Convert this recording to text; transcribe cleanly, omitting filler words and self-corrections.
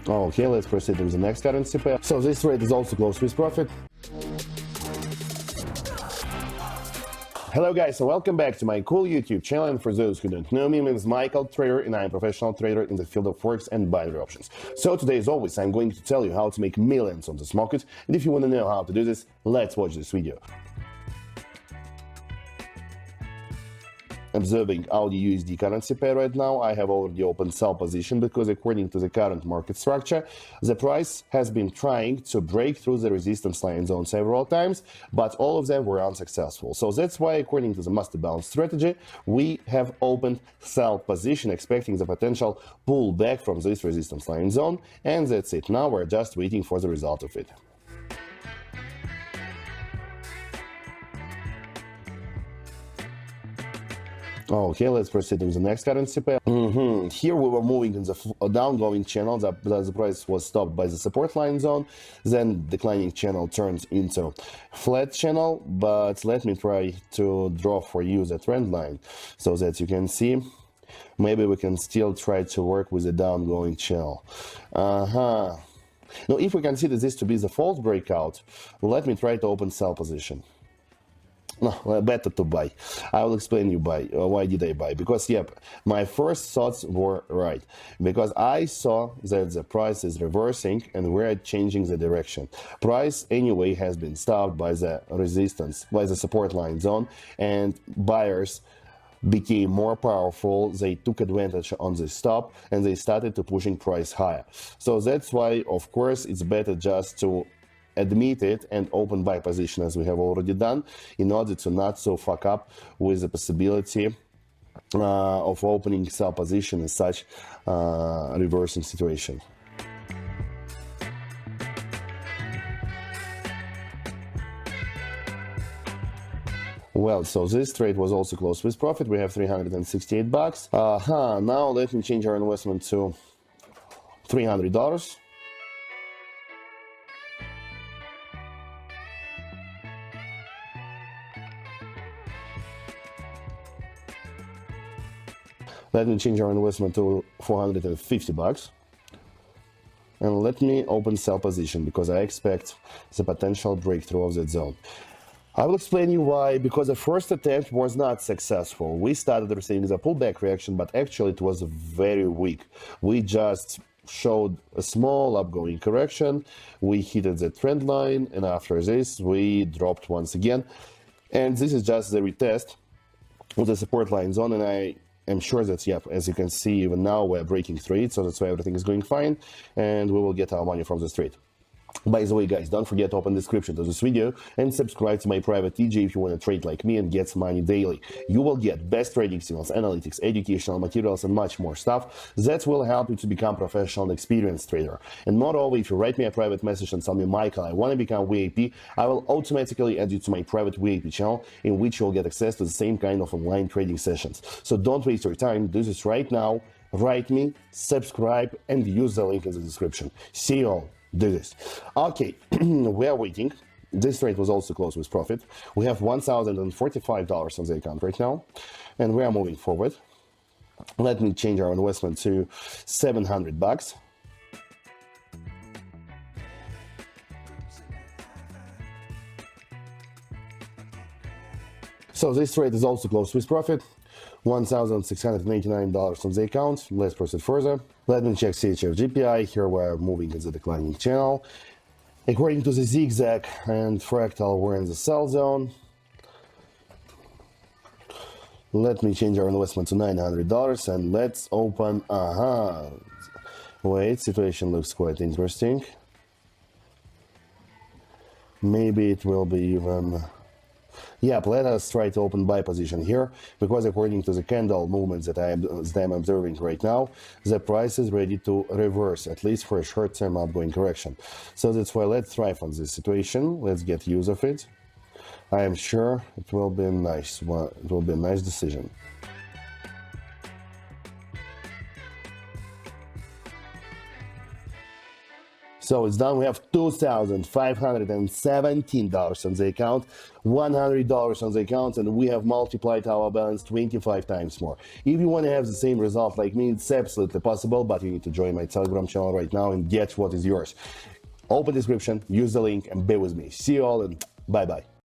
Okay, let's proceed with the next currency pair. So this trade is also closed with profit. Hello guys, and welcome back to my cool YouTube channel. And for those who don't know me, my name is Michael Trader and I'm a professional trader in the field of forex and binary options. So today, as always, I'm going to tell you how to make millions on this market. And if you want to know how to do this, let's watch this video. Observing Audi USD currency pair right now, I have already opened sell position because according to the current market structure, the price has been trying to break through the resistance line zone several times, but all of them were unsuccessful. So that's why, according to the master balance strategy, we have opened sell position, expecting the potential pullback from this resistance line zone, and that's it. Now we're just waiting for the result of it. Okay, let's proceed with the next currency pair. Here we were moving in the downgoing channel. The price was stopped by the support line zone. Then declining channel turns into flat channel. But let me try to draw for you the trend line so that you can see. Maybe we can still try to work with the downgoing channel. Now, if we consider this to be the false breakout, let me try to open sell position. No, better to buy. I will explain you why did I buy. Because, yep, my first thoughts were right. Because I saw that the price is reversing and we're changing the direction. Price, anyway, has been stopped by the resistance, by the support line zone, and buyers became more powerful. They took advantage on the stop and they started to pushing price higher. So that's why, of course, it's better just to admit it and open buy position as we have already done, in order to not so fuck up with the possibility of opening sell position in such reversing situation. Well, so this trade was also closed with profit. We have $368. Now let me change our investment to $300. Let me change our investment to $450. And let me open sell position because I expect the potential breakthrough of that zone. I will explain you why. Because the first attempt was not successful. We started receiving the pullback reaction, but actually it was very weak. We just showed a small upgoing correction. We hit the trend line, and after this we dropped once again. And this is just the retest with the support line zone, and I'm sure that, yeah, as you can see, even now we're breaking through it, so that's why everything is going fine, and we will get our money from this trade. By the way, guys, don't forget to open the description to this video and subscribe to my private TJ if you want to trade like me and get some money daily. You will get best trading signals, analytics, educational materials, and much more stuff that will help you to become professional and experienced trader. And moreover, if you write me a private message and tell me, Michael, I want to become VIP, I will automatically add you to my private VIP channel, in which you'll get access to the same kind of online trading sessions. So don't waste your time, do this right now, write me, subscribe, and use the link in the description. See you all. Do this. Okay, we are waiting. This trade was also closed with profit. We have $1,045 on the account right now, and we are moving forward. Let me change our investment to $700. So this trade is also closed with profit. $1,689 on the account. Let's proceed further. Let me check CHF GPI. Here we're moving in the declining channel. According to the Zigzag and Fractal, we're in the sell zone. Let me change our investment to $900 and let's open. Wait, situation looks quite interesting. Maybe it will be even. Yep, let us try to open buy position here, because according to the candle movements that I'm observing right now, the price is ready to reverse, at least for a short-term upgoing correction. So that's why let's thrive on this situation. Let's get use of it. I am sure it will be a nice one. It will be a nice decision. So it's done. We have $2,517 on the account, $100 on the account, and we have multiplied our balance 25 times more. If you want to have the same result like me, it's absolutely possible, but you need to join my Telegram channel right now and get what is yours. Open description, use the link, and be with me. See you all, and bye-bye.